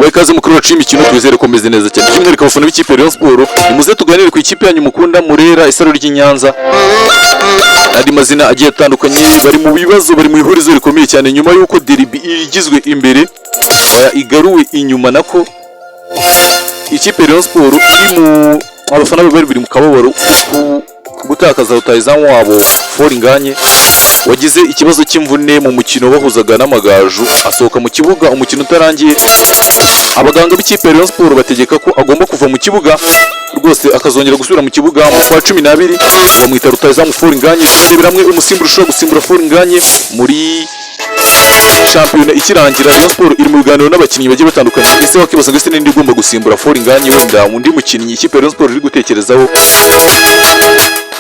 tubaye ikaze mu Kuri imikino twizere ko meze neza cyane. By'umwihariko abafana b'ikipe Rayon Sport, nimuze tuganire ku ikipe yanyu mukunda Murera isaro ry'Inyanza. Andi mazina agiye atandukanye bari mu bibazo, bari mu ihurizo rikomeye cyane nyuma y'uko derby igizwe imbere igaruwe inyuma, nako ikipe Rayon Sport iri mu abafana bari mu kababaro gutakaza rutahizamu wabo Foringanye wagize ikibazo cy'imvune mu mukino bahuzaga n'Amagaju, asohoka mu kibuga umukino utarangiye. Abaganga b'ikipe Rayon Sport bategeka ko agomba kuva mu kibuga rwose akazongera gusubira mu kibuga mu kwa 12, bamwita rutahizamu Foringanye. Biramwe Umusimbura ushobora gusimbura Foringanye muri shampiyona ikirangira. Rayon Sport iri mu biganiro n'abakinnyi bagiye batandukanye, ese wakibaza ngo ese ninde igomba gusimbura Foringanye, wenda undi mukinnyi ikipe Rayon Sport iri gutekerezaho.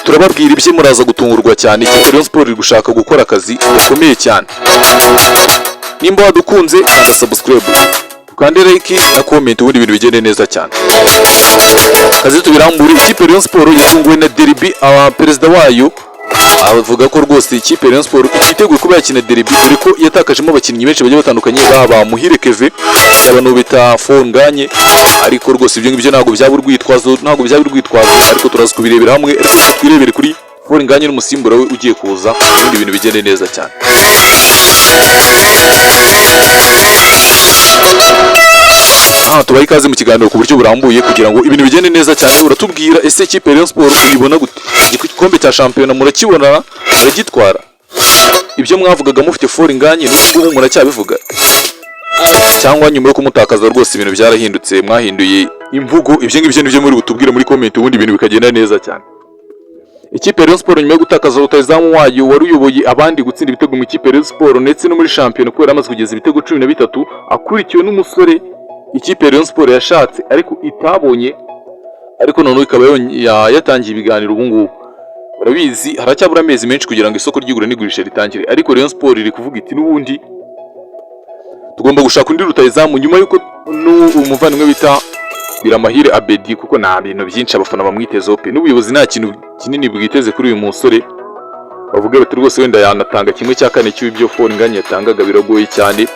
Turababwira ibye muraza gutungurwa cyane. Ikipe Rayon Sport iri gushaka gukora akazi gakomeye cyane. Nimba wadukunze kanda subscribe, ukande like na comment, ubundi ibintu bigende neza cyane. Kazi tubirambure. Ikipe Rayon Sport yatunguwe na derby. Perezida wayo avuga ko rwose ikipe Rayon Sport ifiteguye kuba yakina derby, dore ko yatakajemo abakinnyi benshi bagiye batandukanye, baba Muhire Keve, abantu bita Foringanye, ariko rwose ibyo ngibyo ntabwo byaba urwitwazo, ariko turaza kubirebera hamwe. Ariko twirebere kuri Foringanye n'umusimbura we ugiye kuza, ibindi bintu bigende neza cyane. Tubaye ikaze mu kiganiro ku buryo burambuye kugira ngo ibintu bigende neza cyane. Uratubwira ese ikipe Rayon Sport uyibona gute? Igikombe cya shampiyona murakibona, muragitwara? Ibyo mwavugaga mufite Foringanye n'ubwo muracyabivuga, cyangwa nyuma yo kumutakaza rwose ibintu byarahindutse, mwahinduye imvugo? Ibyo ngibyo nibyo muri butubwire muri comment, ubundi ibintu bikagenda neza cyane. Ikipe Rayon Sport nyuma yo gutakaza rutahizamu wayo wari uyoboye abandi gutsinda ibitego mu ikipe Rayon Sport ndetse no muri shampiyona kubera amaze kugeza ibitego 13, akurikiwe n'umusore ikipe Rayon Sport yashatse ariko itabonye, ariko none ikaba yatangiye ibiganiro. Ubu ngubu barabizi haracyabura amezi menshi kugira ngo isoko ry'igura n'igurisha ritangire, ariko Rayon Sport iri kuvuga iti n'ubundi tugomba gushaka undi rutahizamu nyuma y'uko umuvandimwe bita Biramahire Abedi, kuko nta bintu byinshi abafana bamwitezeho pe, n'ubuyobozi nta kintu kinini bwiteze kuri uyu musore. Bavuga bati rwose wenda yanatanga 1/4 cy'ibyo Foringanye yatangaga, biragoye cyane.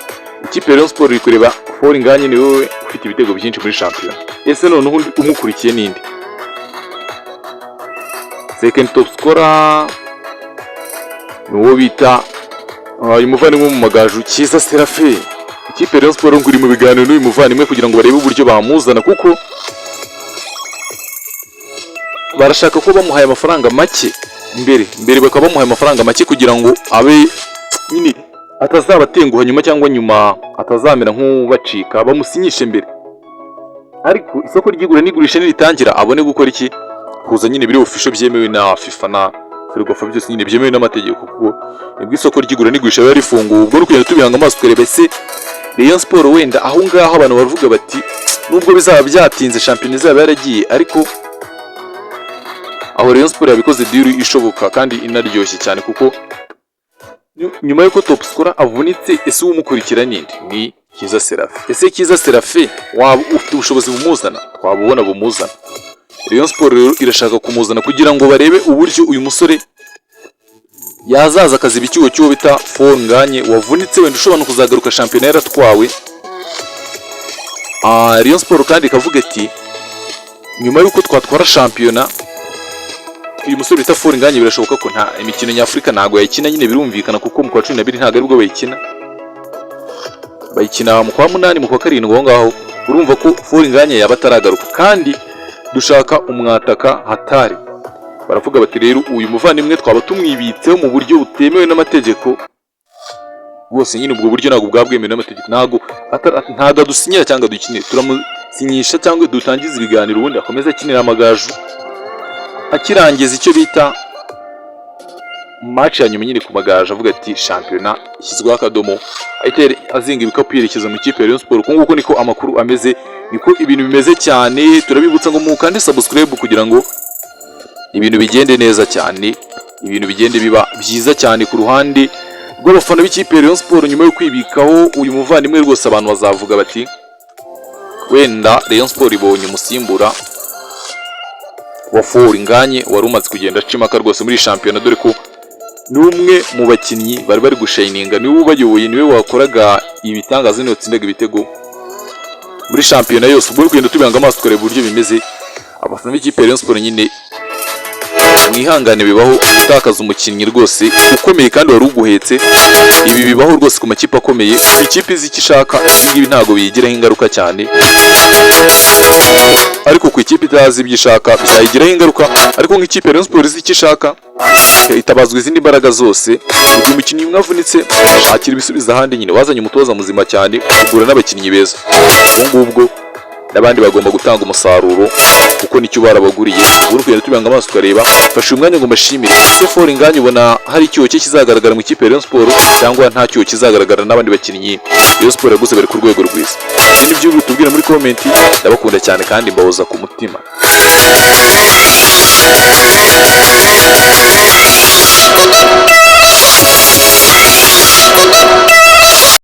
Ikipe Rayon Sport iri kureba Foringanye ni wowe ufite ibitego byinshi muri shampiyona, ese noneho umukurikiye ninde? Second top scorer ni uwo bita uyu muvandimwe mu Magaju Kiza Serafe. Ikipe Rayon Sport ngo iri mu biganiro n'uyu muvandimwe kugira ngo barebe uburyo bamuzana, kuko barashaka ko bamuhaye amafaranga make mbere bakaba bamuhaye amafaranga make kugira ngo abe nyine atazabatenguha nyuma, cyangwa nyuma atazamera nk'ubacika, bamusinyishe mbere. Ariko isoko ry'igura n'igurisha niritangira abone gukora iki? Kuza nyine biri official byemewe na FIFA na Ferwafa, byose nyine byemewe n'amategeko, kuko nibwo isoko ry'igura n'igurisha bari rifunguye. Ubwo rukugenda tubihanga amaso twerebe se Rayon Sport wenda aho ngaho abantu bavuga bati nubwo bizaba byatinze shampiyona izaba yaragiye, ariko aho Rayon Sport yabikoze deal ishoboka kandi inaryoshye cyane, kuko nyuma yuko top scorer avunitse, ese umukurikira ninde? Ni Kiza Serafe. Ese Kiza Serafe waba ufite ubushobozi bumuzana? Twabubona bumuzana. Rayon Sport rero irashaka kumuzana kugira ngo barebe uburyo uyu musore yazaza akaziba icyuho cy'uwo bita Foringanye wavunitse, wenda ushobora kuzagaruka shampiyona yaratwawe. Rayon Sport kandi ikavuga ati nyuma yuko twatwara shampiyona uyu musore bita Foringanye birashoboka ko nta imikino nyafurika ntago yayikina, nyine birumvikana kuko mu kwa 12 ntago aribwo bayikina mu kwa 8 mu kwa 7 ngo ngaho. Urumva ko Foringanye yaba ataragaruka, kandi dushaka umwataka hatari. Baravuga bati rero uyu muvandimwe twaba tumwibitseho mu buryo butemewe n'amategeko bwose, nyine ubwo buryo ntago bwabwemewe n'amategeko, ntago dusinyira cyangwa dukinira, turamusinyisha cyangwa dutangiza ibiganiro ubundi akomeza akinira Amagaju, akirangiza icyo bita match ya nyuma nyine ku Magaju, avuga ati shampiyona ishyizweho akadomo, ahita azinga ibikapu yerekeza mu ikipe ya Rayon Sport. Kuko niko amakuru ameze, niko ibintu bimeze cyane. Turabibutsa ngo mukande subscribe kugira ngo ibintu bigende neza cyane, ibintu bigende biba byiza cyane ku ruhande rw'abafana b'ikipe ya Rayon Sport. Nyuma yo kwibikaho uyu muvandimwe rwose abantu bazavuga bati wenda Rayon Sport ibonye umusimbura wa Foringanye wari umaze kugenda acimaka rwose muri shampiyona, dore ko n'umwe mu bakinnyi bari gushininga, niwe ubayoboye, niwe wakoraga ibitangaza, niwe watsindaga ibitego muri shampiyona yose. Ubwo kugenda tubanga amaso tukareba uburyo bimeze. Abafana b'ikipe ya Rayon Sport nyine mwihangane, bibaho gutakaza umukinnyi rwose ukomeye kandi wari uguhetse. Ibi bibaho rwose ku makipe akomeye. Ikipe izi icyo ishaka ibi ntago biyigiraho ingaruka cyane, ariko ku ikipe itazi ibyo ishaka bizayigiraho ingaruka. Ariko nk'ikipe ya Rayon Sport izi icyo ishaka itabazwa izindi mbaraga zose. Uyu mukinnyi mwavunitse ashakira ibisubizo ahandi. Nyine wazanye umutoza muzima cyane, ugura n'abakinnyi beza. Ubwo n'abandi bagomba gutanga umusaruro kuko nicyo barabaguriye. Ubu kugenda tubanga amaso tukareba. Fasha umwanya ngo mbashimire. Ese for inganye ubona hari icyo kizagaragara mu ikipe ya Rayon Sport cyangwa nta cyo kizagaragara n'abandi bakinnyi Rayon Sport yaguze bari ku rwego rwiza? Ibi nibyo bitubwira muri comment. Ndabakunda cyane kandi mbahoza ku mutima.